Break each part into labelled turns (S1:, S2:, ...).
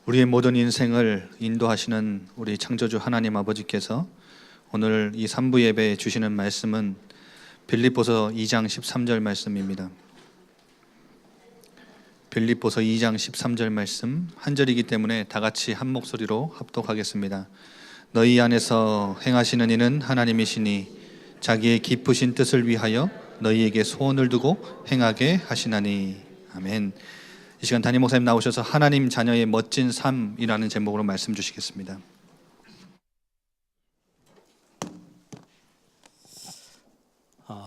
S1: 우리의 모든 인생을 인도하시는 우리 창조주 하나님 아버지께서 오늘 이 3부 예배에 주시는 말씀은 빌립보서 2장 13절 말씀입니다. 빌립보서 2장 13절 말씀 한 절이기 때문에 다 같이 한 목소리로 합독하겠습니다. 너희 안에서 행하시는 이는 하나님이시니 자기의 기쁘신 뜻을 위하여 너희에게 소원을 두고 행하게 하시나니. 아멘. 이 시간 담임 목사님 나오셔서 하나님 자녀의 멋진 삶이라는 제목으로 말씀 주시겠습니다.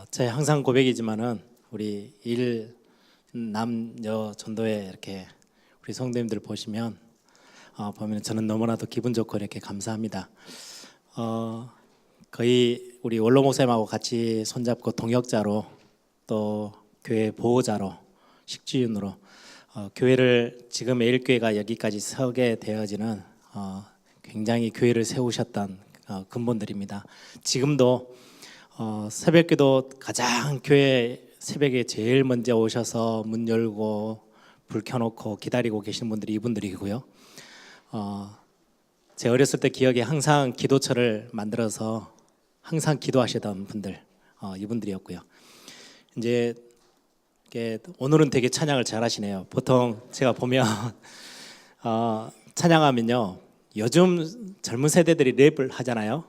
S2: 제 항상 고백이지만은 우리 남녀 전도회 이렇게 우리 성도님들 보시면 보면 저는 너무나도 기분 좋고 이렇게 감사합니다. 거의 우리 원로 목사님하고 같이 손잡고 동역자로 또 교회 보호자로 식주인으로 교회를 지금 애일교회가 여기까지 서게 되어지는 굉장히 교회를 세우셨던 근본들입니다. 지금도 새벽기도 가장 교회 새벽에 제일 먼저 오셔서 문 열고 불 켜놓고 기다리고 계신 분들이 이분들이고요. 제 어렸을 때 기억에 항상 기도처를 만들어서 항상 기도하시던 분들 이분들이었고요. 이제 오늘은 되게 찬양을 잘하시네요. 보통 제가 보면 찬양하면요 요즘 젊은 세대들이 랩을 하잖아요.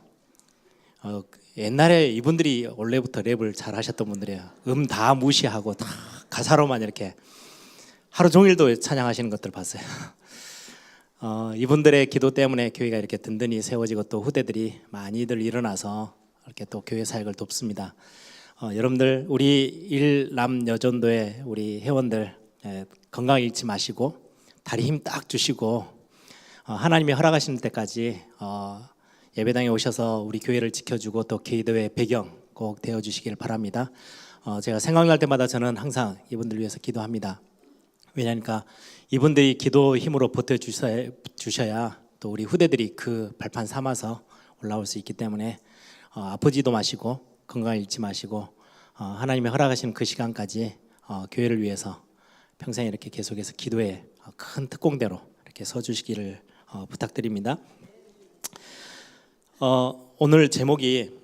S2: 옛날에 이분들이 원래부터 랩을 잘 하셨던 분들이에요. 다 무시하고 다 가사로만 이렇게 하루 종일도 찬양하시는 것들 봤어요. 이분들의 기도 때문에 교회가 이렇게 든든히 세워지고 또 후대들이 많이들 일어나서 이렇게 또 교회 사역을 돕습니다. 여러분들 우리 일남여전도의 우리 회원들 건강 잃지 마시고 다리 힘 딱 주시고 하나님이 허락하시는 때까지 예배당에 오셔서 우리 교회를 지켜주고 또 기도의 배경 꼭 되어주시길 바랍니다. 제가 생각날 때마다 저는 항상 이분들 위해서 기도합니다. 왜냐하니까 이분들이 기도 힘으로 버텨주셔야 또 우리 후대들이 그 발판 삼아서 올라올 수 있기 때문에 아프지도 마시고 건강 잃지 마시고 하나님이 허락하시는 그 시간까지 교회를 위해서 평생 이렇게 계속해서 기도에 큰 특공대로 이렇게 서주시기를 부탁드립니다. 오늘 제목이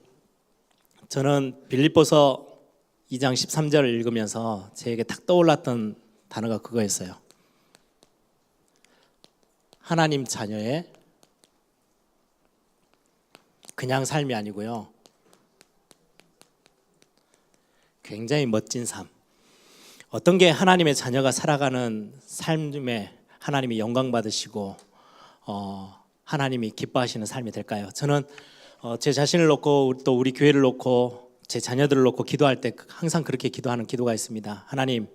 S2: 저는 빌립보서 2장 13절을 읽으면서 제게 탁 떠올랐던 단어가 그거였어요. 하나님 자녀의 그냥 삶이 아니고요. 굉장히 멋진 삶. 어떤 게 하나님의 자녀가 살아가는 삶에 하나님이 영광 받으시고 하나님이 기뻐하시는 삶이 될까요? 저는 제 자신을 놓고 또 우리 교회를 놓고 제 자녀들을 놓고 기도할 때 항상 그렇게 기도하는 기도가 있습니다. 하나님,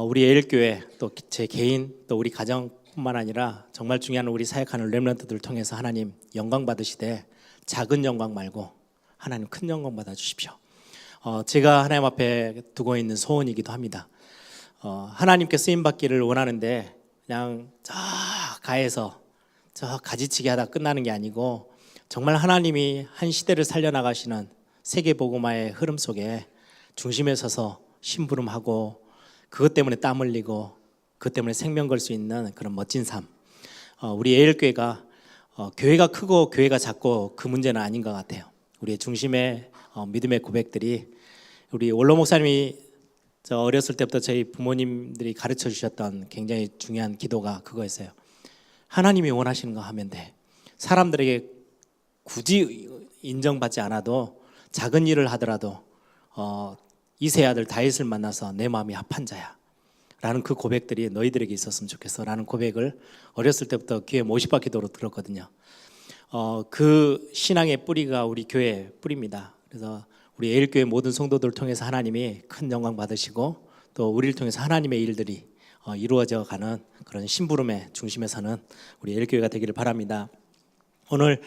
S2: 우리 애일교회 또 제 개인 또 우리 가정뿐만 아니라 정말 중요한 우리 사역하는 렘넌트들을 통해서 하나님 영광 받으시되 작은 영광 말고 하나님 큰 영광 받아 주십시오. 제가 하나님 앞에 두고 있는 소원이기도 합니다. 하나님께 쓰임 받기를 원하는데 그냥 저 가에서 저 가지치기 하다 끝나는 게 아니고 정말 하나님이 한 시대를 살려나가시는 세계복음화의 흐름 속에 중심에 서서 심부름하고 그것 때문에 땀 흘리고 그것 때문에 생명 걸 수 있는 그런 멋진 삶. 우리 애일교회가 교회가 크고 교회가 작고 그 문제는 아닌 것 같아요. 우리의 중심의 믿음의 고백들이 우리 원로 목사님이 저 어렸을 때부터 저희 부모님들이 가르쳐 주셨던 굉장히 중요한 기도가 그거였어요. 하나님이 원하시는 거 하면 돼. 사람들에게 굳이 인정받지 않아도 작은 일을 하더라도 이세 아들 다윗을 만나서 내 마음이 합한 자야 라는 그 고백들이 너희들에게 있었으면 좋겠어 라는 고백을 어렸을 때부터 귀에 못입박 기도로 들었거든요. 그 신앙의 뿌리가 우리 교회의 뿌리입니다. 그래서 우리 애일교회 모든 성도들을 통해서 하나님이 큰 영광 받으시고 또 우리를 통해서 하나님의 일들이 이루어져 가는 그런 심부름의 중심에 서는 우리 애일교회가 되기를 바랍니다. 오늘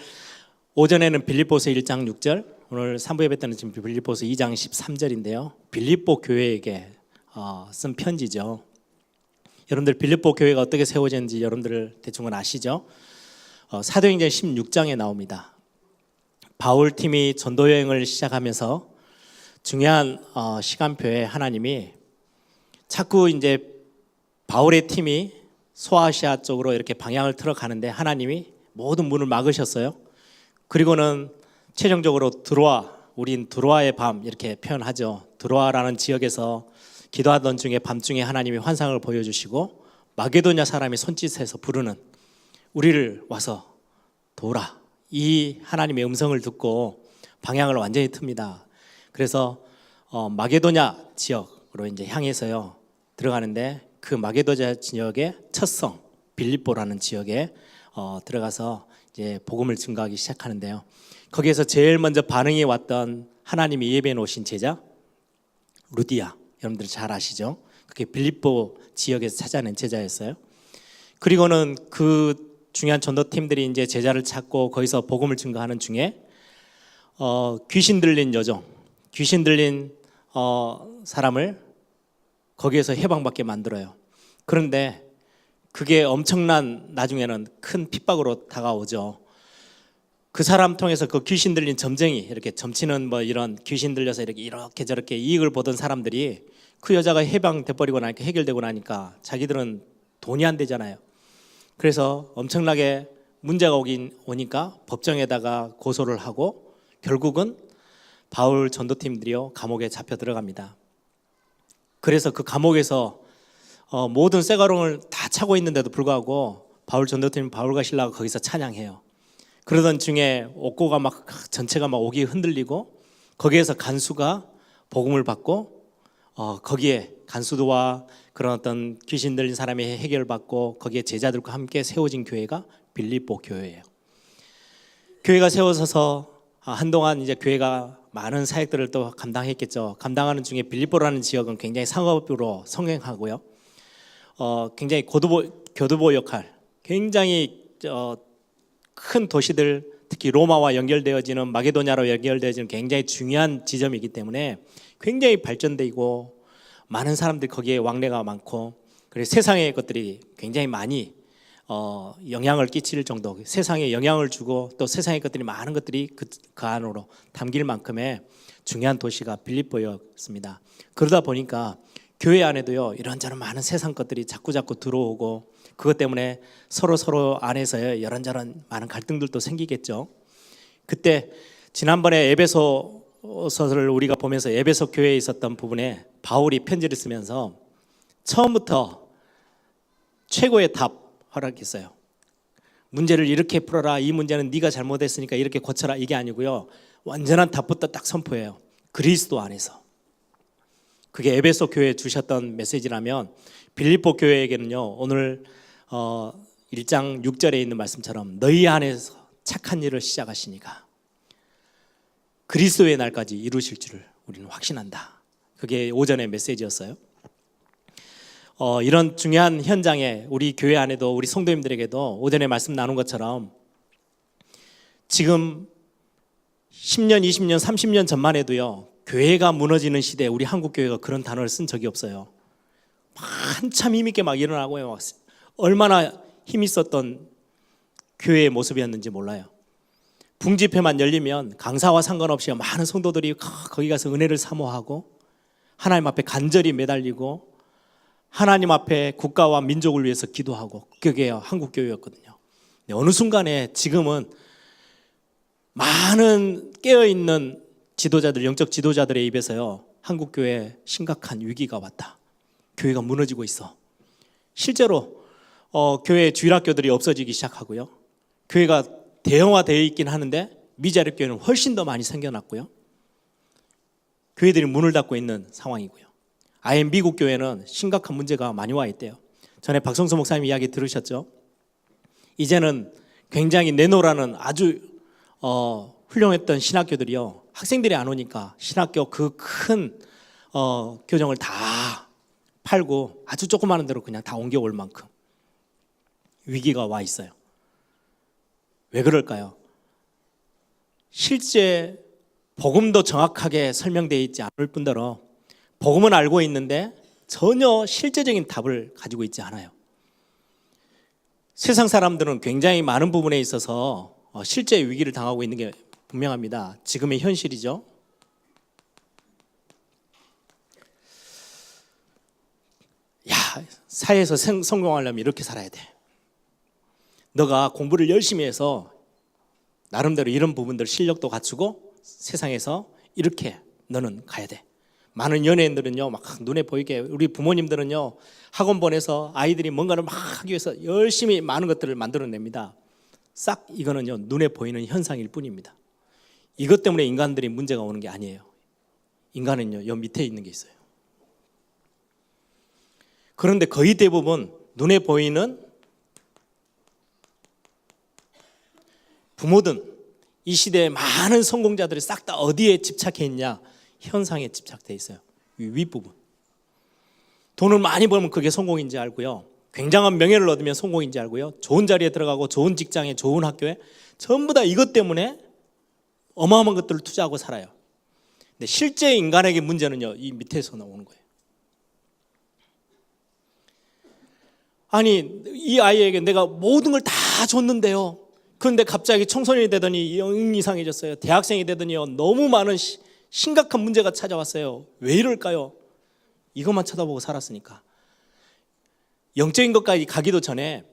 S2: 오전에는 빌립보서 1장 6절, 오늘 3부 예배 때는 지금 빌립보서 2장 13절인데요. 빌립보 교회에게 쓴 편지죠. 여러분들 빌립보 교회가 어떻게 세워졌는지 여러분들 대충은 아시죠? 사도행전 16장에 나옵니다. 바울 팀이 전도 여행을 시작하면서 중요한 시간표에 하나님이 자꾸 이제 바울의 팀이 소아시아 쪽으로 이렇게 방향을 틀어 가는데 하나님이 모든 문을 막으셨어요. 그리고는 최종적으로 드로아, 우린 드로아의 밤 이렇게 표현하죠. 드로아라는 지역에서 기도하던 중에 밤중에 하나님이 환상을 보여주시고 마게도냐 사람이 손짓해서 부르는 우리를 와서 도우라. 이 하나님의 음성을 듣고 방향을 완전히 틉니다. 그래서 마게도냐 지역으로 이제 향해서요 들어가는데 그 마게도냐 지역의 첫 성 빌립보라는 지역에 들어가서 이제 복음을 증거하기 시작하는데요. 거기에서 제일 먼저 반응이 왔던 하나님이 예배해 놓으신 제자 루디아, 여러분들 잘 아시죠? 그게 빌립보 지역에서 찾아낸 제자였어요. 그리고는 그 중요한 전도팀들이 이제 제자를 찾고 거기서 복음을 증거하는 중에 귀신 들린 여종, 귀신 들린 사람을 거기에서 해방받게 만들어요. 그런데 그게 엄청난 나중에는 큰 핍박으로 다가오죠. 그 사람 통해서 그 귀신 들린 점쟁이, 이렇게 점치는 뭐 이런 귀신 들려서 이렇게 저렇게 이익을 보던 사람들이 그 여자가 해방돼 버리고 나니까, 해결되고 나니까 자기들은 돈이 안 되잖아요. 그래서 엄청나게 문제가 오니까 법정에다가 고소를 하고 결국은 바울 전도팀들이요 감옥에 잡혀 들어갑니다. 그래서 그 감옥에서 모든 쇠가롱을 다 차고 있는데도 불구하고 바울 전도팀 바울과 실라가 거기서 찬양해요. 그러던 중에 옥고가 막 전체가 막 옥이 흔들리고 거기에서 간수가 복음을 받고 거기에 간수도와 그런 어떤 귀신 들린 사람이 해결받고 거기에 제자들과 함께 세워진 교회가 빌립보 교회예요. 교회가 세워져서 한동안 이제 교회가 많은 사역들을 또 감당했겠죠. 감당하는 중에 빌립보라는 지역은 굉장히 상업으로 성행하고요. 굉장히 교두보 역할, 굉장히 큰 도시들, 특히 로마와 연결되어지는 마게도냐로 연결되어지는 굉장히 중요한 지점이기 때문에 굉장히 발전되고 많은 사람들이 거기에 왕래가 많고, 그래서 세상의 것들이 굉장히 많이 영향을 끼칠 정도, 세상에 영향을 주고 또 세상의 것들이 많은 것들이 그 안으로 담길 만큼의 중요한 도시가 빌립보였습니다. 그러다 보니까 교회 안에도요 이런저런 많은 세상 것들이 자꾸자꾸 들어오고 그것 때문에 서로 안에서 이런저런 많은 갈등들도 생기겠죠. 그때 지난번에 에베소서를 우리가 보면서 에베소 교회에 있었던 부분에 바울이 편지를 쓰면서 처음부터 최고의 답 허락했어요. 문제를 이렇게 풀어라, 이 문제는 네가 잘못했으니까 이렇게 고쳐라, 이게 아니고요 완전한 답부터 딱 선포해요. 그리스도 안에서. 그게 에베소 교회에 주셨던 메시지라면 빌립보 교회에게는요 오늘 1장 6절에 있는 말씀처럼 너희 안에서 착한 일을 시작하시니까 그리스도의 날까지 이루실 줄을 우리는 확신한다. 그게 오전의 메시지였어요. 이런 중요한 현장에 우리 교회 안에도 우리 성도님들에게도 오전에 말씀 나눈 것처럼 지금 10년, 20년, 30년 전만 해도요 교회가 무너지는 시대에 우리 한국 교회가 그런 단어를 쓴 적이 없어요. 한참 힘있게 막 일어나고요. 얼마나 힘있었던 교회의 모습이었는지 몰라요. 붕집회만 열리면 강사와 상관없이 많은 성도들이 거기 가서 은혜를 사모하고 하나님 앞에 간절히 매달리고 하나님 앞에 국가와 민족을 위해서 기도하고, 그게 한국 교회였거든요. 어느 순간에 지금은 많은 깨어있는 지도자들, 영적 지도자들의 입에서요 한국 교회에 심각한 위기가 왔다. 교회가 무너지고 있어. 실제로 교회 주일학교들이 없어지기 시작하고요. 교회가 대형화되어 있긴 하는데 미자립 교회는 훨씬 더 많이 생겨났고요. 교회들이 문을 닫고 있는 상황이고요. 아예 미국 교회는 심각한 문제가 많이 와 있대요. 전에 박성수 목사님 이야기 들으셨죠? 이제는 굉장히 내노라는 아주 훌륭했던 신학교들이요 학생들이 안 오니까 신학교 그 큰 교정을 다 팔고 아주 조그마한 데로 그냥 다 옮겨올 만큼 위기가 와 있어요. 왜 그럴까요? 실제 복음도 정확하게 설명되어 있지 않을 뿐더러 복음은 알고 있는데 전혀 실제적인 답을 가지고 있지 않아요. 세상 사람들은 굉장히 많은 부분에 있어서 실제 위기를 당하고 있는 게 분명합니다. 지금의 현실이죠. 야, 사회에서 성공하려면 이렇게 살아야 돼. 너가 공부를 열심히 해서 나름대로 이런 부분들 실력도 갖추고 세상에서 이렇게 너는 가야 돼. 많은 연예인들은요 막 눈에 보이게, 우리 부모님들은요 학원 보내서 아이들이 뭔가를 막 하기 위해서 열심히 많은 것들을 만들어냅니다. 싹 이거는요 눈에 보이는 현상일 뿐입니다. 이것 때문에 인간들이 문제가 오는 게 아니에요. 인간은요 여 밑에 있는 게 있어요. 그런데 거의 대부분 눈에 보이는 부모든 이 시대의 많은 성공자들이 싹 다 어디에 집착해 있냐? 현상에 집착돼 있어요. 윗부분. 돈을 많이 벌면 그게 성공인지 알고요, 굉장한 명예를 얻으면 성공인지 알고요, 좋은 자리에 들어가고 좋은 직장에 좋은 학교에 전부 다 이것 때문에 어마어마한 것들을 투자하고 살아요. 근데 실제 인간에게 문제는요 이 밑에서 나오는 거예요. 아니 이 아이에게 내가 모든 걸 다 줬는데요, 그런데 갑자기 청소년이 되더니 영 이상해졌어요. 대학생이 되더니요 너무 많은 심각한 문제가 찾아왔어요. 왜 이럴까요? 이것만 쳐다보고 살았으니까. 영적인 것까지 가기도 전에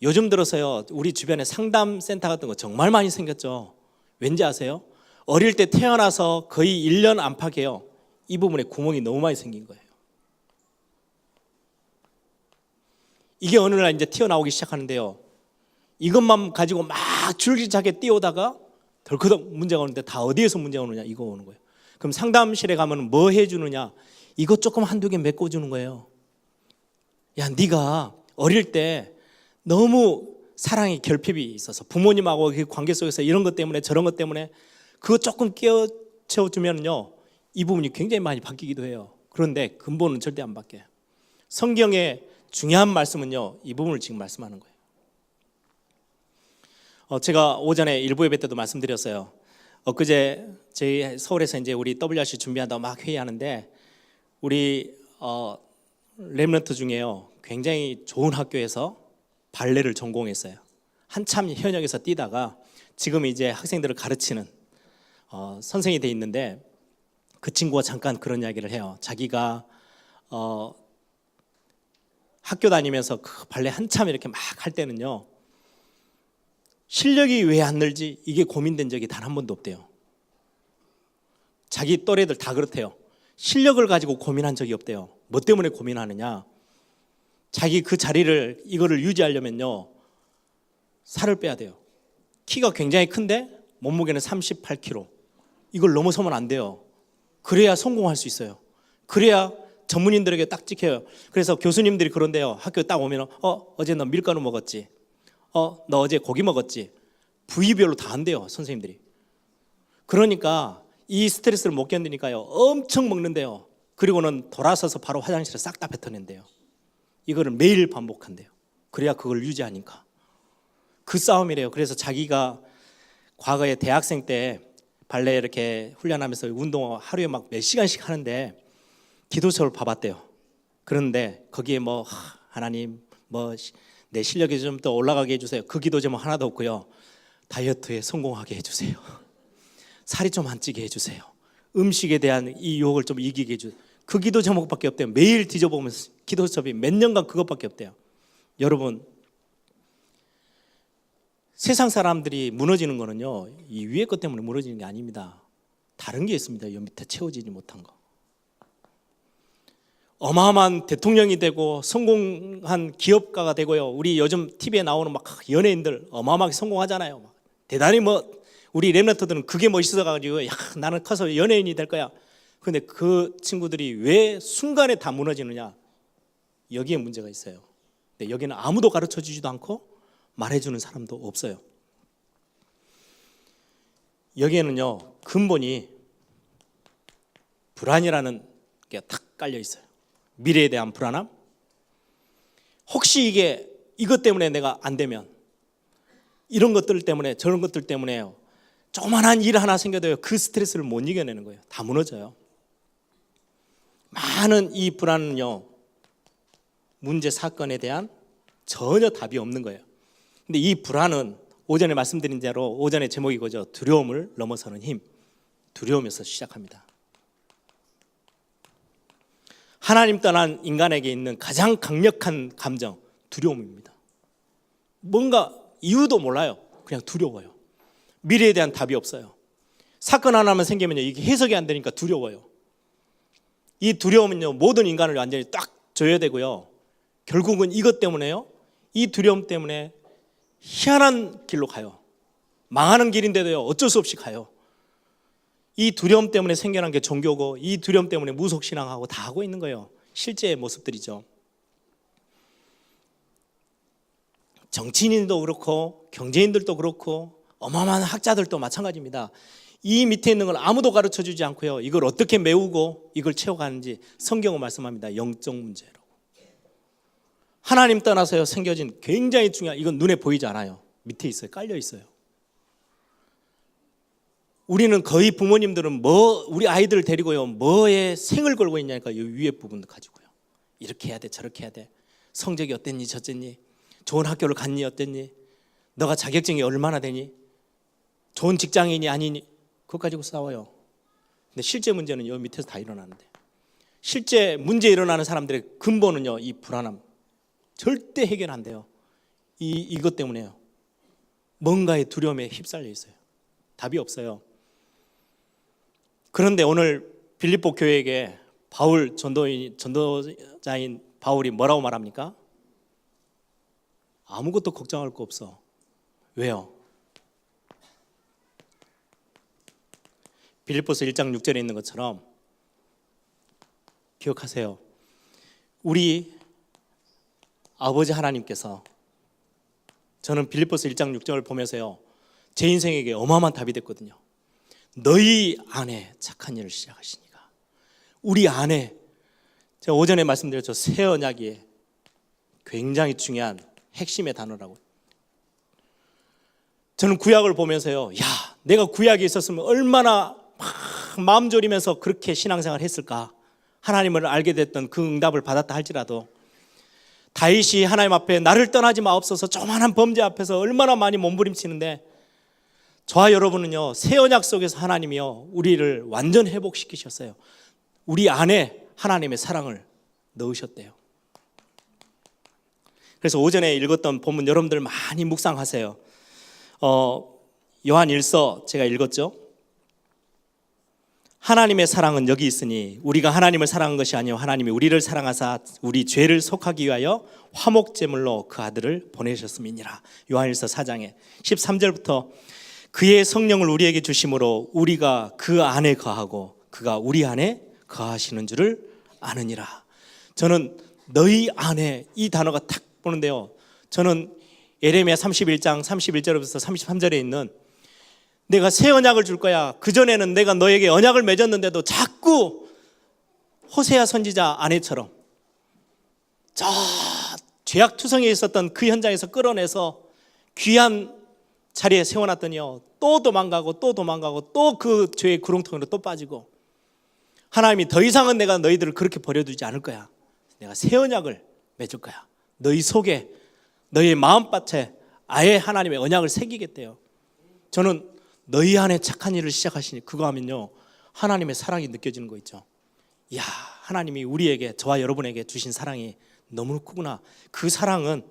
S2: 요즘 들어서요 우리 주변에 상담센터 같은 거 정말 많이 생겼죠. 왠지 아세요? 어릴 때 태어나서 거의 1년 안팎에요 이 부분에 구멍이 너무 많이 생긴 거예요. 이게 어느 날 이제 튀어나오기 시작하는데요, 이것만 가지고 막 줄기차게 뛰어오다가 덜커덕 문제가 오는데 다 어디에서 문제가 오느냐? 이거 오는 거예요. 그럼 상담실에 가면 뭐 해주느냐? 이것 조금 한두 개 메꿔주는 거예요. 야, 네가 어릴 때 너무 사랑의 결핍이 있어서 부모님하고 그 관계 속에서 이런 것 때문에 저런 것 때문에 그거 조금 깨워주면요 이 부분이 굉장히 많이 바뀌기도 해요. 그런데 근본은 절대 안 바뀌어요. 성경의 중요한 말씀은요 이 부분을 지금 말씀하는 거예요. 제가 오전에 일부 예배 때도 말씀드렸어요. 엊그제 저희 서울에서 이제 우리 WRC 준비한다고 막 회의하는데 우리 렘넌트 중에요 굉장히 좋은 학교에서 발레를 전공했어요. 한참 현역에서 뛰다가 지금 이제 학생들을 가르치는 선생이 돼 있는데 그 친구가 잠깐 그런 이야기를 해요. 자기가 학교 다니면서 그 발레 한참 이렇게 막 할 때는요 실력이 왜 안 늘지 이게 고민된 적이 단 한 번도 없대요. 자기 또래들 다 그렇대요. 실력을 가지고 고민한 적이 없대요. 뭐 때문에 고민하느냐? 자기 그 자리를 이거를 유지하려면요 살을 빼야 돼요. 키가 굉장히 큰데 몸무게는 38kg. 이걸 넘어서면 안 돼요. 그래야 성공할 수 있어요. 그래야 전문인들에게 딱 찍혀요. 그래서 교수님들이 그런데요 학교 딱 오면 어제 너 밀가루 먹었지? 너 어제 고기 먹었지? 부위별로 다 한대요 선생님들이. 그러니까 이 스트레스를 못 견디니까요 엄청 먹는데요, 그리고는 돌아서서 바로 화장실에 싹 다 뱉어낸대요. 이거를 매일 반복한대요. 그래야 그걸 유지하니까. 그 싸움이래요. 그래서 자기가 과거에 대학생 때 발레 이렇게 훈련하면서 운동 하루에 막 몇 시간씩 하는데 기도서를 봐봤대요. 그런데 거기에 뭐 하나님 뭐 내 실력이 좀 더 올라가게 해주세요. 그 기도 제목 하나도 없고요. 다이어트에 성공하게 해주세요. 살이 좀 안 찌게 해주세요. 음식에 대한 이 유혹을 좀 이기게 해주세요. 그 기도 제목밖에 없대요. 매일 뒤져보면서 기도 수업이 몇 년간 그것밖에 없대요. 여러분 세상 사람들이 무너지는 거는요 이 위에 것 때문에 무너지는 게 아닙니다. 다른 게 있습니다. 이 밑에 채워지지 못한 거. 어마어마한 대통령이 되고 성공한 기업가가 되고요. 우리 요즘 TV에 나오는 막 연예인들 어마어마하게 성공하잖아요. 막 대단히 뭐 우리 렘넌트들은 그게 멋있어가지고 야 나는 커서 연예인이 될 거야. 그런데 그 친구들이 왜 순간에 다 무너지느냐? 여기에 문제가 있어요. 근데 여기는 아무도 가르쳐 주지도 않고 말해주는 사람도 없어요. 여기에는요 근본이 불안이라는 게 탁 깔려 있어요. 미래에 대한 불안함. 혹시 이것 때문에 내가 안 되면, 이런 것들 때문에 저런 것들 때문에 조그만한 일 하나 생겨도요 그 스트레스를 못 이겨내는 거예요. 다 무너져요. 많은 이 불안은요 문제 사건에 대한 전혀 답이 없는 거예요. 근데 이 불안은 오전에 말씀드린 대로 오전의 제목이 그거죠. 두려움을 넘어서는 힘. 두려움에서 시작합니다. 하나님 떠난 인간에게 있는 가장 강력한 감정, 두려움입니다. 뭔가 이유도 몰라요. 그냥 두려워요. 미래에 대한 답이 없어요. 사건 하나만 생기면요, 이게 해석이 안 되니까 두려워요. 이 두려움은요, 모든 인간을 완전히 딱 줘야 되고요. 결국은 이것 때문에요, 이 두려움 때문에 희한한 길로 가요. 망하는 길인데도요, 어쩔 수 없이 가요. 이 두려움 때문에 생겨난 게 종교고, 이 두려움 때문에 무속신앙하고 다 하고 있는 거예요. 실제의 모습들이죠. 정치인도 그렇고 경제인들도 그렇고 어마어마한 학자들도 마찬가지입니다. 이 밑에 있는 걸 아무도 가르쳐주지 않고요, 이걸 어떻게 메우고 이걸 채워가는지 성경은 말씀합니다. 영적 문제라고. 하나님 떠나서요 생겨진 굉장히 중요한, 이건 눈에 보이지 않아요. 밑에 있어요. 깔려 있어요. 우리는 거의 부모님들은 우리 아이들을 데리고요, 뭐에 생을 걸고 있냐니까 이 위에 부분도 가지고요. 이렇게 해야 돼, 저렇게 해야 돼. 성적이 어땠니, 저쨌니? 좋은 학교를 갔니, 어땠니? 너가 자격증이 얼마나 되니? 좋은 직장인이 아니니? 그거 가지고 싸워요. 근데 실제 문제는 여기 밑에서 다 일어나는데, 실제 문제 일어나는 사람들의 근본은요, 이 불안함. 절대 해결 안 돼요. 이것 때문에요. 뭔가의 두려움에 휩쓸려 있어요. 답이 없어요. 그런데 오늘 빌립보 교회에게 바울 전도자인 바울이 뭐라고 말합니까? 아무것도 걱정할 거 없어. 왜요? 빌립보서 1장 6절에 있는 것처럼 기억하세요. 우리 아버지 하나님께서, 저는 빌립보서 1장 6절을 보면서요, 제 인생에게 어마어마한 답이 됐거든요. 너희 안에 착한 일을 시작하시니까. 우리 안에, 제가 오전에 말씀드렸죠, 새 언약이 굉장히 중요한 핵심의 단어라고. 저는 구약을 보면서요, 야, 내가 구약에 있었으면 얼마나 마음 졸이면서 그렇게 신앙생활을 했을까. 하나님을 알게 됐던 그 응답을 받았다 할지라도, 다윗이 하나님 앞에 나를 떠나지 마옵소서 조그만한 범죄 앞에서 얼마나 많이 몸부림치는데, 저와 여러분은요, 새 언약 속에서 하나님이요, 우리를 완전 회복시키셨어요. 우리 안에 하나님의 사랑을 넣으셨대요. 그래서 오전에 읽었던 본문 여러분들 많이 묵상하세요. 요한 1서 제가 읽었죠. 하나님의 사랑은 여기 있으니 우리가 하나님을 사랑한 것이 아니요 하나님이 우리를 사랑하사 우리 죄를 속하기 위하여 화목제물로 그 아들을 보내셨음이니라. 요한 1서 4장에 13절부터 그의 성령을 우리에게 주심으로 우리가 그 안에 거하고 그가 우리 안에 거하시는 줄을 아느니라. 저는 너희 안에, 이 단어가 탁 보는데요, 저는 예레미야 31장 31절부터 33절에 있는 내가 새 언약을 줄 거야. 그전에는 내가 너에게 언약을 맺었는데도 자꾸 호세아 선지자 아내처럼 저 죄악투성에 있었던 그 현장에서 끌어내서 귀한 자리에 세워놨더니요, 또 도망가고 또 도망가고 또 그 죄의 구렁텅이로 또 빠지고, 하나님이 더 이상은 내가 너희들을 그렇게 버려두지 않을 거야. 내가 새 언약을 맺을 거야. 너희 속에, 너희의 마음밭에 아예 하나님의 언약을 새기겠대요. 저는 너희 안에 착한 일을 시작하시니, 그거 하면요, 하나님의 사랑이 느껴지는 거 있죠. 이야, 하나님이 우리에게, 저와 여러분에게 주신 사랑이 너무 크구나. 그 사랑은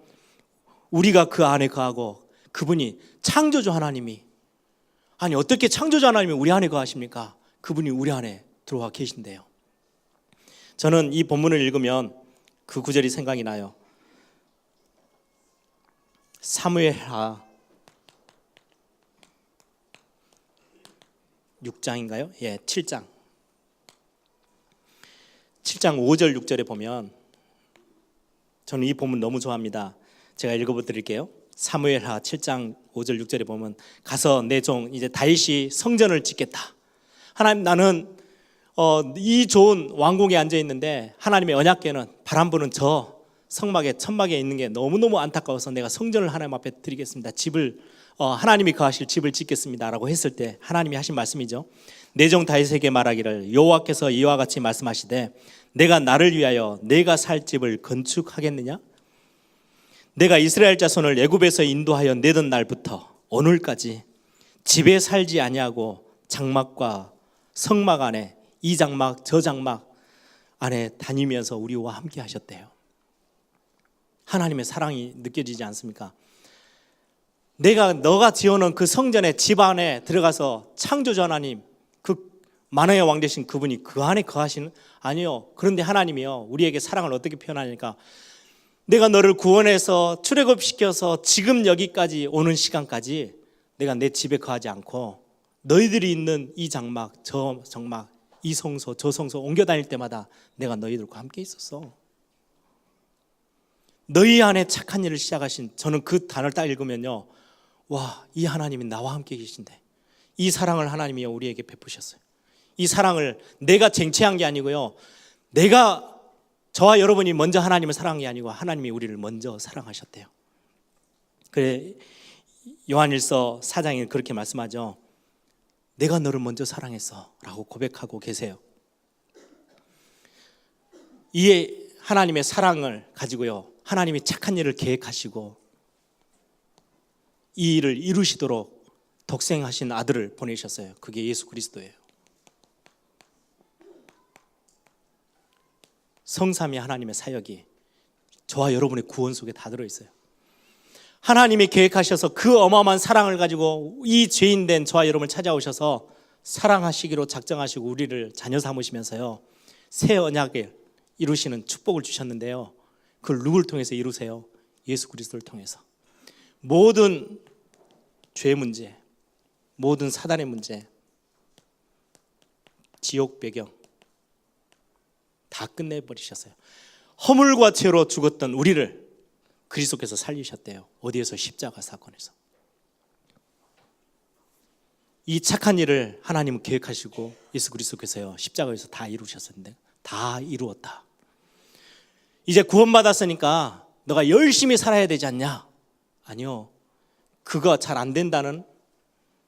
S2: 우리가 그 안에 거하고, 그분이 창조주 하나님이, 아니 어떻게 창조주 하나님이 우리 안에 거하십니까? 그분이 우리 안에 들어와 계신대요. 저는 이 본문을 읽으면 그 구절이 생각이 나요. 사무엘하 6장인가요? 예, 7장 5절 6절에 보면, 저는 이 본문 너무 좋아합니다. 제가 읽어드릴게요. 사무엘하 7장 5절 6절에 보면, 가서 내 종 이제 다윗이 성전을 짓겠다. 하나님, 나는 이 좋은 왕궁에 앉아 있는데 하나님의 언약궤는 바람 부는 저 성막에 천막에 있는 게 너무너무 안타까워서 내가 성전을 하나님 앞에 드리겠습니다. 집을 하나님이 거하실 집을 짓겠습니다라고 했을 때 하나님이 하신 말씀이죠. 내 종 다윗에게 말하기를 여호와께서 이와 같이 말씀하시되 내가 나를 위하여 내가 살 집을 건축하겠느냐? 내가 이스라엘 자손을 애굽에서 인도하여 내던 날부터 오늘까지 집에 살지 아니하고 장막과 성막 안에 이 장막 저 장막 안에 다니면서 우리와 함께 하셨대요. 하나님의 사랑이 느껴지지 않습니까? 너가 지어놓은 그 성전의 집 안에 들어가서 창조주 하나님, 그 만왕의 왕 되신 그분이 그 안에 거하시는? 아니요. 그런데 하나님이요, 우리에게 사랑을 어떻게 표현하니까, 내가 너를 구원해서 출애굽시켜서 지금 여기까지 오는 시간까지 내가 내 집에 거하지 않고 너희들이 있는 이 장막, 저 장막, 이 성소, 저 성소 옮겨 다닐 때마다 내가 너희들과 함께 있었어. 너희 안에 착한 일을 시작하신, 저는 그 단어를 딱 읽으면요, 와, 이 하나님이 나와 함께 계신데, 이 사랑을 하나님이 우리에게 베푸셨어요. 이 사랑을 내가 쟁취한 게 아니고요, 저와 여러분이 먼저 하나님을 사랑한 게 아니고 하나님이 우리를 먼저 사랑하셨대요. 그래, 요한일서 4장에 그렇게 말씀하죠. 내가 너를 먼저 사랑했어 라고 고백하고 계세요. 이 하나님의 사랑을 가지고요, 하나님이 착한 일을 계획하시고 이 일을 이루시도록 독생하신 아들을 보내셨어요. 그게 예수 그리스도예요. 성삼위 하나님의 사역이 저와 여러분의 구원 속에 다 들어있어요. 하나님이 계획하셔서 그 어마어마한 사랑을 가지고 이 죄인된 저와 여러분을 찾아오셔서 사랑하시기로 작정하시고 우리를 자녀 삼으시면서요, 새 언약을 이루시는 축복을 주셨는데요, 그걸 누굴 통해서 이루세요? 예수 그리스도를 통해서. 모든 죄 문제, 모든 사단의 문제, 지옥 배경 다 끝내버리셨어요. 허물과 죄로 죽었던 우리를 그리스도께서 살리셨대요. 어디에서? 십자가 사건에서. 이 착한 일을 하나님은 계획하시고 예수 그리스도께서요, 십자가에서 다 이루셨었는데, 다 이루었다. 이제 구원받았으니까 너가 열심히 살아야 되지 않냐? 아니요. 그거 잘 안 된다는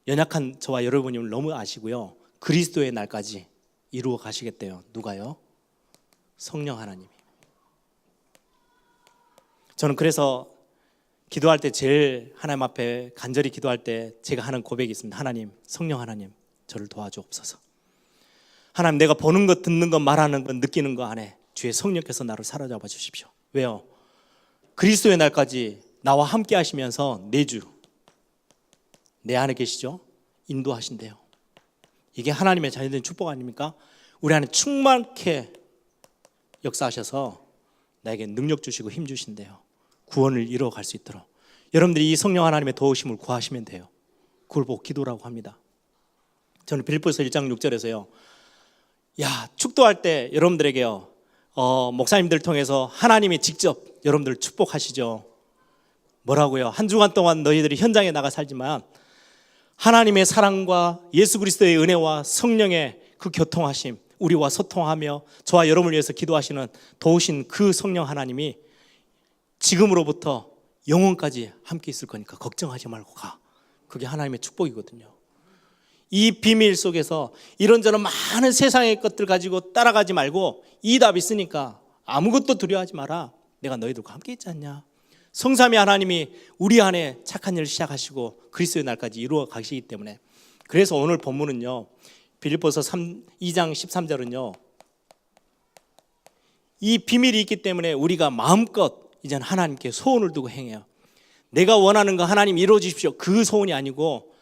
S2: 연약한 저와 여러분임을 너무 아시고요, 그리스도의 날까지 이루어 가시겠대요. 누가요? 성령 하나님이. 저는 그래서 기도할 때 제일 하나님 앞에 간절히 기도할 때 제가 하는 고백이 있습니다. 하나님, 성령 하나님, 저를 도와주옵소서. 하나님, 내가 보는 것, 듣는 것, 말하는 것, 느끼는 것 안에 주의 성령께서 나를 사로잡아 주십시오. 왜요? 그리스도의 날까지 나와 함께 하시면서 내주 내 안에 계시죠? 인도하신대요. 이게 하나님의 자녀된 축복 아닙니까? 우리 안에 충만케 역사하셔서 나에게 능력 주시고 힘 주신대요. 구원을 이루어갈 수 있도록. 여러분들이 이 성령 하나님의 도우심을 구하시면 돼요. 그걸 보고 기도라고 합니다. 저는 빌립보서 1장 6절에서요, 축도할 때 여러분들에게요, 목사님들 통해서 하나님이 직접 여러분들을 축복하시죠. 뭐라고요? 한 주간 동안 너희들이 현장에 나가 살지만 하나님의 사랑과 예수 그리스도의 은혜와 성령의 그 교통하심, 우리와 소통하며 저와 여러분을 위해서 기도하시는 도우신 그 성령 하나님이 지금으로부터 영원까지 함께 있을 거니까 걱정하지 말고 가. 그게 하나님의 축복이거든요. 이 비밀 속에서 이런저런 많은 세상의 것들 가지고 따라가지 말고 이 답이 있으니까 아무것도 두려워하지 마라. 내가 너희들과 함께 있지 않냐. 성삼위 하나님이 우리 안에 착한 일을 시작하시고 그리스도의 날까지 이루어 가시기 때문에, 그래서 오늘 본문은요, 빌립보서 2장 13절은요, 이 비밀이 있기 때문에 우리가 마음껏 이제는 하나님께 소원을 두고 행해요. 내가 원하는 거 하나님 이루어 주십시오, 그 소원이 아니고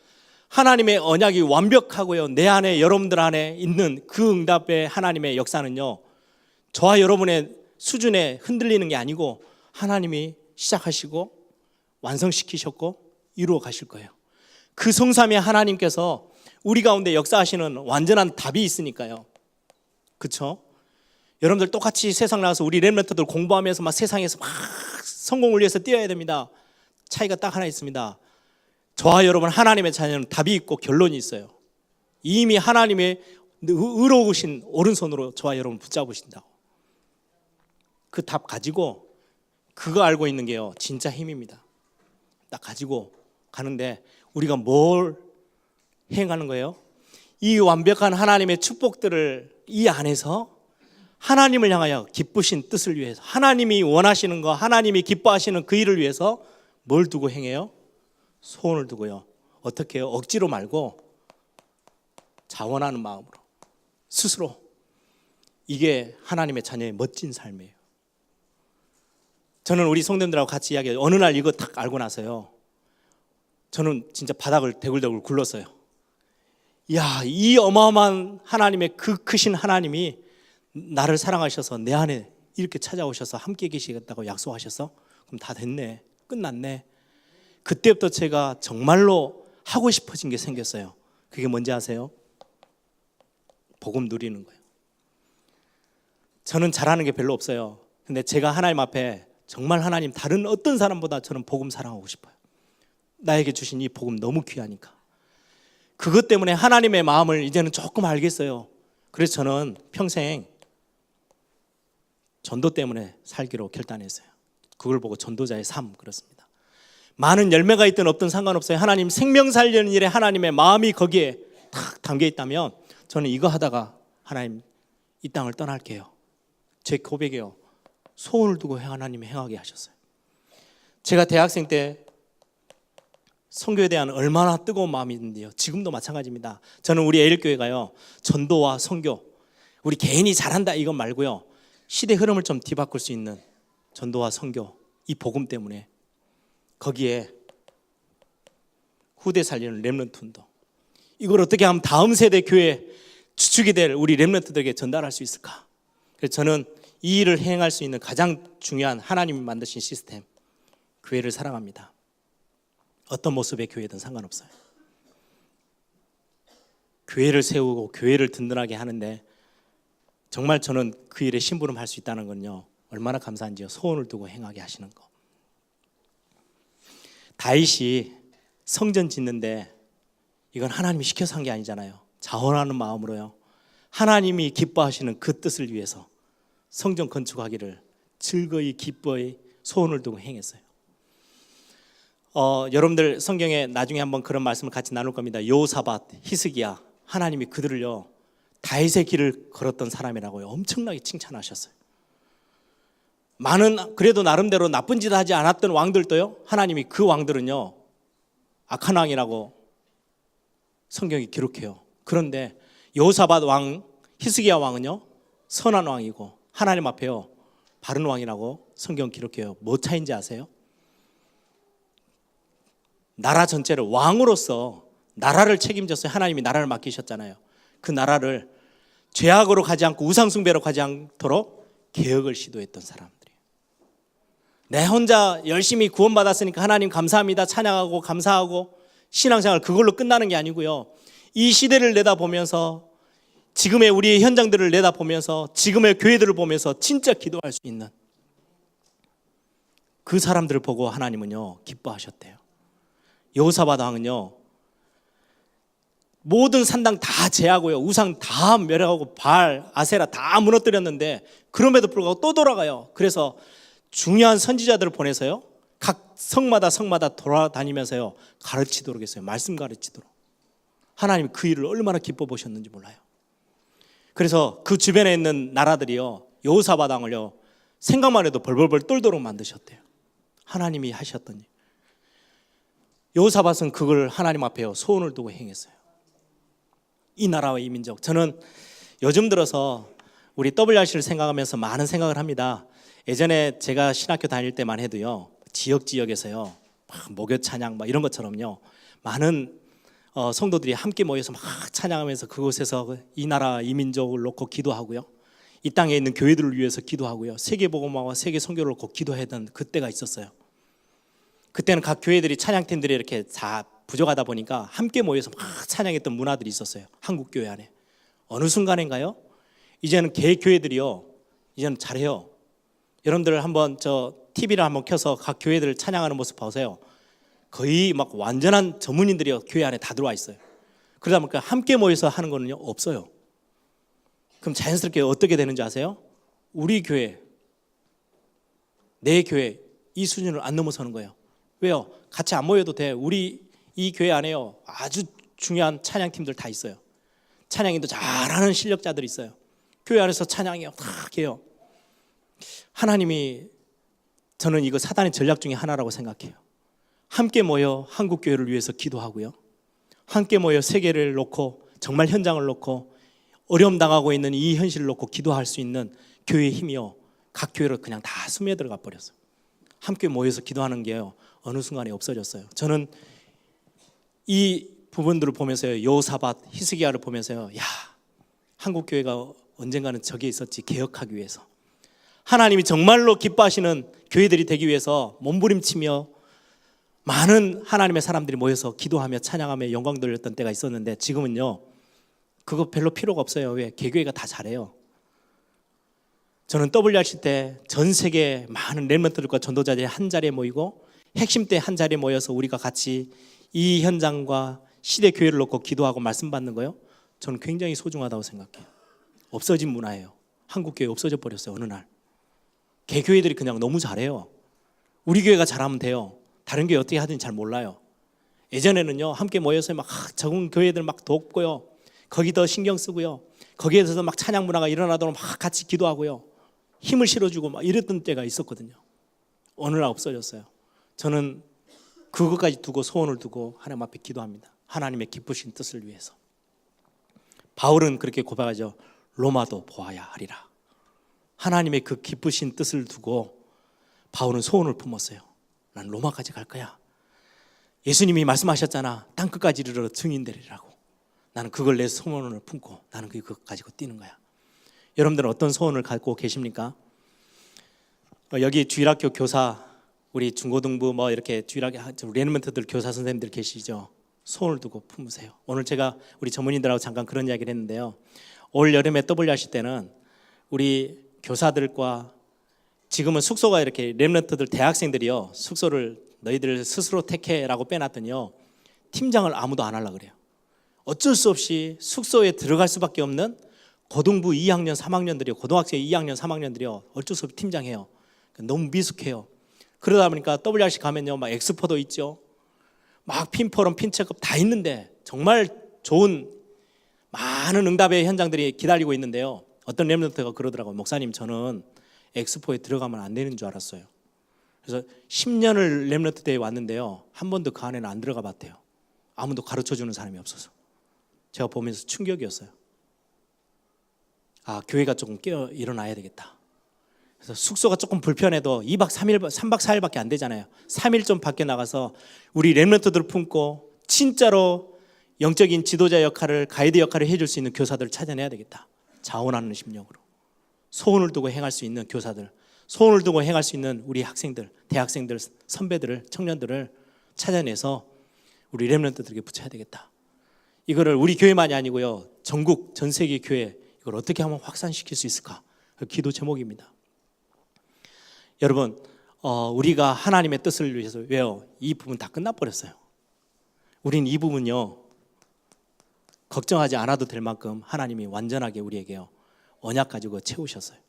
S2: 하나님의 언약이 완벽하고요, 내 안에 여러분들 안에 있는 그 응답의 하나님의 역사는요, 저와 여러분의 수준에 흔들리는 게 아니고 하나님이 시작하시고 완성시키셨고 이루어 가실 거예요. 그 성삼위 하나님께서 우리 가운데 역사하시는 완전한 답이 있으니까요. 그렇죠? 여러분들 똑같이 세상 나가서 우리 렘넌트들 공부하면서 막 세상에서 막 성공을 위해서 뛰어야 됩니다. 차이가 딱 하나 있습니다. 저와 여러분 하나님의 자녀는 답이 있고 결론이 있어요. 이미 하나님의 의로우신 오른손으로 저와 여러분 붙잡으신다고. 그 답 가지고, 그거 알고 있는 게요, 진짜 힘입니다. 딱 가지고 가는데 우리가 뭘 행하는 거예요? 이 완벽한 하나님의 축복들을 이 안에서 하나님을 향하여 기쁘신 뜻을 위해서, 하나님이 원하시는 거, 하나님이 기뻐하시는 그 일을 위해서 뭘 두고 행해요? 소원을 두고요. 어떻게 해요? 억지로 말고 자원하는 마음으로, 스스로 이게 하나님의 자녀의 멋진 삶이에요. 저는 우리 성도님들하고 같이 이야기해요. 어느 날 이거 딱 알고 나서요, 저는 진짜 바닥을 대굴대굴 굴렀어요. 이야, 이 어마어마한 하나님의 그 크신 하나님이 나를 사랑하셔서 내 안에 이렇게 찾아오셔서 함께 계시겠다고 약속하셔서 그럼 다 됐네, 끝났네. 그때부터 제가 정말로 하고 싶어진 게 생겼어요. 그게 뭔지 아세요? 복음 누리는 거예요. 저는 잘하는 게 별로 없어요. 근데 제가 하나님 앞에 정말 하나님, 다른 어떤 사람보다 저는 복음 사랑하고 싶어요. 나에게 주신 이 복음 너무 귀하니까. 그것 때문에 하나님의 마음을 이제는 조금 알겠어요. 그래서 저는 평생 전도 때문에 살기로 결단했어요. 그걸 보고 전도자의 삶, 그렇습니다. 많은 열매가 있든 없든 상관없어요. 하나님 생명 살리는 일에 하나님의 마음이 거기에 탁 담겨 있다면 저는 이거 하다가 하나님 이 땅을 떠날게요. 제 고백이요. 소원을 두고 하나님이 행하게 하셨어요. 제가 대학생 때 선교에 대한 얼마나 뜨거운 마음이 있는데요. 지금도 마찬가지입니다. 저는 우리 에일교회가요, 전도와 선교, 우리 개인이 잘한다 이건 말고요, 시대 흐름을 좀 뒤바꿀 수 있는 전도와 선교, 이 복음 때문에 거기에 후대 살리는 렘넌트 운동, 이걸 어떻게 하면 다음 세대 교회 주축이 될 우리 렘넌트들에게 전달할 수 있을까? 그래서 저는 이 일을 행할 수 있는 가장 중요한 하나님이 만드신 시스템, 교회를 사랑합니다. 어떤 모습의 교회든 상관없어요. 교회를 세우고 교회를 든든하게 하는데 정말 저는 그 일에 심부름할 수 있다는 건요, 얼마나 감사한지요. 소원을 두고 행하게 하시는 거. 다윗이 성전 짓는데 이건 하나님이 시켜서 한 게 아니잖아요. 자원하는 마음으로요, 하나님이 기뻐하시는 그 뜻을 위해서 성전 건축하기를 즐거이 기뻐이 소원을 두고 행했어요. 여러분들 성경에 나중에 한번 그런 말씀을 같이 나눌 겁니다. 여호사밧, 히스기야, 하나님이 그들을요 다윗의 길을 걸었던 사람이라고요 엄청나게 칭찬하셨어요. 많은, 그래도 나름대로 나쁜 짓을 하지 않았던 왕들도요, 하나님이 그 왕들은요 악한 왕이라고 성경이 기록해요. 그런데 여호사밧 왕, 히스기야 왕은요 선한 왕이고 하나님 앞에요 바른 왕이라고 성경 기록해요. 뭐 차이인지 아세요? 나라 전체를 왕으로서 나라를 책임져서 하나님이 나라를 맡기셨잖아요. 그 나라를 죄악으로 가지 않고 우상숭배로 가지 않도록 개혁을 시도했던 사람들이에요. 내 혼자 열심히 구원받았으니까 하나님 감사합니다 찬양하고 감사하고 신앙생활 그걸로 끝나는 게 아니고요, 이 시대를 내다보면서 지금의 우리의 현장들을 내다보면서 지금의 교회들을 보면서 진짜 기도할 수 있는 그 사람들을 보고 하나님은요 기뻐하셨대요. 여호사밧 왕은요 모든 산당 다 제하고요 우상 다 멸하고 바알, 아세라 다 무너뜨렸는데 그럼에도 불구하고 또 돌아가요. 그래서 중요한 선지자들을 보내서요 각 성마다 돌아다니면서요 가르치도록 했어요. 말씀 가르치도록. 하나님 그 일을 얼마나 기뻐 보셨는지 몰라요. 그래서 그 주변에 있는 나라들이요 여호사밧 왕을요 생각만 해도 벌벌벌 떨도록 만드셨대요. 하나님이 하셨더니 여호사밧은 그걸 하나님 앞에요 소원을 두고 행했어요. 이 나라와 이 민족. 저는 요즘 들어서 우리 WRC를 생각하면서 많은 생각을 합니다. 예전에 제가 신학교 다닐 때만 해도요 지역에서요 목요 찬양 이런 것처럼요 많은 성도들이 함께 모여서 막 찬양하면서 그곳에서 이 나라 이 민족을 놓고 기도하고요, 이 땅에 있는 교회들을 위해서 기도하고요, 세계 복음화와 세계 선교를 놓고 기도하던 그때가 있었어요. 그때는 각 교회들이 찬양팀들이 이렇게 다 부족하다 보니까 함께 모여서 막 찬양했던 문화들이 있었어요. 한국 교회 안에. 어느 순간인가요? 이제는 개 교회들이요 이제는 잘해요. 여러분들 한번 저 TV를 한번 켜서 각 교회들 찬양하는 모습 보세요. 거의 막 완전한 전문인들이 교회 안에 다 들어와 있어요. 그러다 보니까 함께 모여서 하는 거는요 없어요. 그럼 자연스럽게 어떻게 되는지 아세요? 우리 교회, 내 교회 이 수준을 안 넘어서는 거예요. 왜요? 같이 안 모여도 돼. 우리 이 교회 안에요 아주 중요한 찬양팀들 다 있어요. 찬양인도 잘하는 실력자들이 있어요. 교회 안에서 찬양이요 다 해요. 하나님이, 저는 이거 사단의 전략 중에 하나라고 생각해요. 함께 모여 한국 교회를 위해서 기도하고요, 함께 모여 세계를 놓고 정말 현장을 놓고 어려움 당하고 있는 이 현실을 놓고 기도할 수 있는 교회의 힘이요, 각 교회로 그냥 다 스며들어가 버렸어요. 함께 모여서 기도하는 게요, 어느 순간에 없어졌어요. 저는 이 부분들을 보면서요, 여호사밧, 히스기야를 보면서요, 야, 한국 교회가 언젠가는 저기에 있었지, 개혁하기 위해서 하나님이 정말로 기뻐하시는 교회들이 되기 위해서 몸부림치며 많은 하나님의 사람들이 모여서 기도하며 찬양하며 영광 돌렸던 때가 있었는데, 지금은요 그거 별로 필요가 없어요. 왜? 개교회가 다 잘해요. 저는 WRC 때 전 세계 많은 렘넌트들과 전도자들이 한 자리에 모이고 핵심 때 한 자리에 모여서 우리가 같이 이 현장과 시대 교회를 놓고 기도하고 말씀 받는 거요, 저는 굉장히 소중하다고 생각해요. 없어진 문화예요. 한국 교회 없어져 버렸어요. 어느 날 개교회들이 그냥 너무 잘해요. 우리 교회가 잘하면 돼요. 다른 교회 어떻게 하든지 잘 몰라요. 예전에는요 함께 모여서 막 적은 교회들 막 돕고요, 거기 더 신경 쓰고요, 거기에서 막 찬양 문화가 일어나도록 막 같이 기도하고요, 힘을 실어주고 막 이랬던 때가 있었거든요. 어느 날 없어졌어요. 저는 그것까지 두고 소원을 두고 하나님 앞에 기도합니다. 하나님의 기쁘신 뜻을 위해서. 바울은 그렇게 고백하죠. 로마도 보아야 하리라. 하나님의 그 기쁘신 뜻을 두고 바울은 소원을 품었어요. 난 로마까지 갈 거야. 예수님이 말씀하셨잖아. 땅끝까지 이르러 증인 되리라고. 나는 그걸 내 소원을 품고 나는 그거 가지고 뛰는 거야. 여러분들은 어떤 소원을 갖고 계십니까? 여기 주일학교 교사, 우리 중고등부 뭐 이렇게 주일학교 렘넌트들 교사 선생님들 계시죠? 소원을 두고 품으세요. 오늘 제가 우리 전문인들하고 잠깐 그런 이야기를 했는데요, 올 여름에 WRC 때는 우리 교사들과, 지금은 숙소가 이렇게 렘넌트들 대학생들이요, 숙소를 너희들 스스로 택해라고 빼놨더니요, 팀장을 아무도 안 하려고 그래요. 어쩔 수 없이 숙소에 들어갈 수밖에 없는 고등부 2학년 3학년들이요, 고등학생 2학년 3학년들이요, 어쩔 수 없이 팀장해요. 너무 미숙해요. 그러다 보니까 WRC 가면요 막 엑스포도 있죠, 막 핀포럼 핀체크업 다 있는데 정말 좋은 많은 응답의 현장들이 기다리고 있는데요, 어떤 렘넌트가 그러더라고요. 목사님, 저는 엑스포에 들어가면 안 되는 줄 알았어요. 그래서 10년을 렘넌트 대회에 왔는데요, 한 번도 그 안에는 안 들어가 봤대요. 아무도 가르쳐주는 사람이 없어서. 제가 보면서 충격이었어요. 아, 교회가 조금 깨어 일어나야 되겠다. 그래서 숙소가 조금 불편해도 2박 3일, 3박 4일밖에 안 되잖아요. 3일 좀 밖에 나가서 우리 렘넌트들을 품고 진짜로 영적인 지도자 역할을, 가이드 역할을 해줄 수 있는 교사들을 찾아내야 되겠다. 자원하는 심령으로 소원을 두고 행할 수 있는 교사들, 소원을 두고 행할 수 있는 우리 학생들, 대학생들, 선배들을, 청년들을 찾아내서 우리 렘넌트들에게 붙여야 되겠다. 이거를 우리 교회만이 아니고요, 전국 전 세계 교회 이걸 어떻게 하면 확산시킬 수 있을까? 그 기도 제목입니다. 여러분, 우리가 하나님의 뜻을 위해서, 왜요? 이 부분 다 끝나버렸어요. 우린 이 부분요 걱정하지 않아도 될 만큼 하나님이 완전하게 우리에게요 언약 가지고 채우셨어요.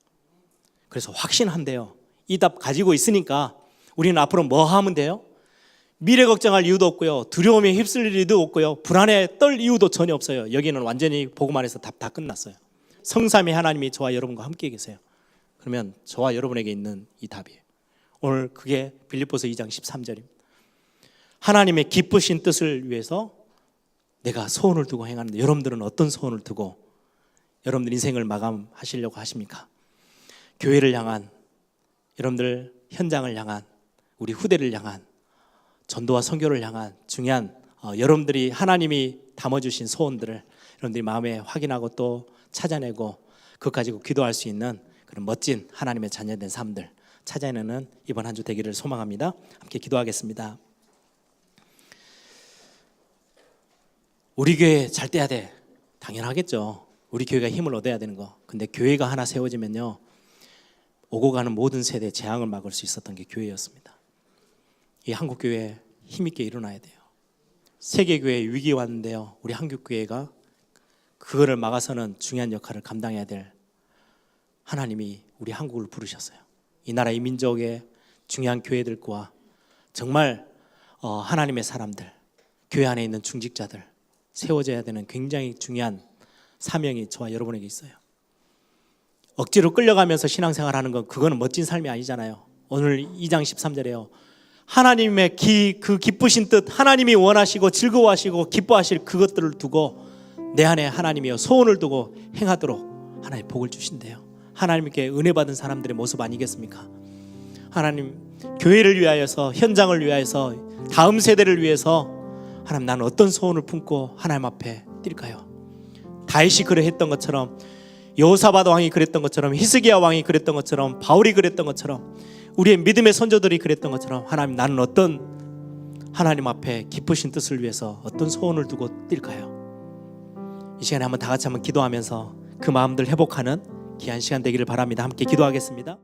S2: 그래서 확신한대요. 이 답 가지고 있으니까 우리는 앞으로 뭐 하면 돼요? 미래 걱정할 이유도 없고요, 두려움에 휩쓸릴 이유도 없고요, 불안에 떨 이유도 전혀 없어요. 여기는 완전히 복음 안에서 답 다 끝났어요. 성삼위 하나님이 저와 여러분과 함께 계세요. 그러면 저와 여러분에게 있는 이 답이에요. 오늘 그게 빌립보서 2장 13절입니다. 하나님의 기쁘신 뜻을 위해서 내가 소원을 두고 행하는데, 여러분들은 어떤 소원을 두고 여러분들 인생을 마감하시려고 하십니까? 교회를 향한, 여러분들 현장을 향한, 우리 후대를 향한, 전도와 선교를 향한 중요한 여러분들이 하나님이 담아주신 소원들을 여러분들이 마음에 확인하고 또 찾아내고 그것 가지고 기도할 수 있는 그런 멋진 하나님의 자녀된 삶들 찾아내는 이번 한 주 되기를 소망합니다. 함께 기도하겠습니다. 우리 교회 잘 돼야 돼. 당연하겠죠. 우리 교회가 힘을 얻어야 되는 거. 근데 교회가 하나 세워지면요, 오고 가는 모든 세대의 재앙을 막을 수 있었던 게 교회였습니다. 이 한국 교회 힘있게 일어나야 돼요. 세계 교회 위기 왔는데요, 우리 한국 교회가 그거를 막아서는 중요한 역할을 감당해야 될 하나님이 우리 한국을 부르셨어요. 이 나라 이 민족의 중요한 교회들과 정말 하나님의 사람들, 교회 안에 있는 중직자들 세워져야 되는 굉장히 중요한 사명이 저와 여러분에게 있어요. 억지로 끌려가면서 신앙생활하는 건 그거는 멋진 삶이 아니잖아요. 오늘 2장 13절에요. 하나님의 그 기쁘신 뜻, 하나님이 원하시고 즐거워하시고 기뻐하실 그것들을 두고 내 안에 하나님이여 소원을 두고 행하도록 하나님 복을 주신대요. 하나님께 은혜 받은 사람들의 모습 아니겠습니까? 하나님, 교회를 위하여서, 현장을 위하여서, 다음 세대를 위해서 하나님, 나는 어떤 소원을 품고 하나님 앞에 뛸까요? 다윗이 그러했던 것처럼, 여호사밧 왕이 그랬던 것처럼, 히스기야 왕이 그랬던 것처럼, 바울이 그랬던 것처럼, 우리의 믿음의 선조들이 그랬던 것처럼, 하나님, 나는 어떤 하나님 앞에 깊으신 뜻을 위해서 어떤 소원을 두고 뛸까요? 이 시간에 한번 다 같이 한번 기도하면서 그 마음들 회복하는 귀한 시간 되기를 바랍니다. 함께 기도하겠습니다.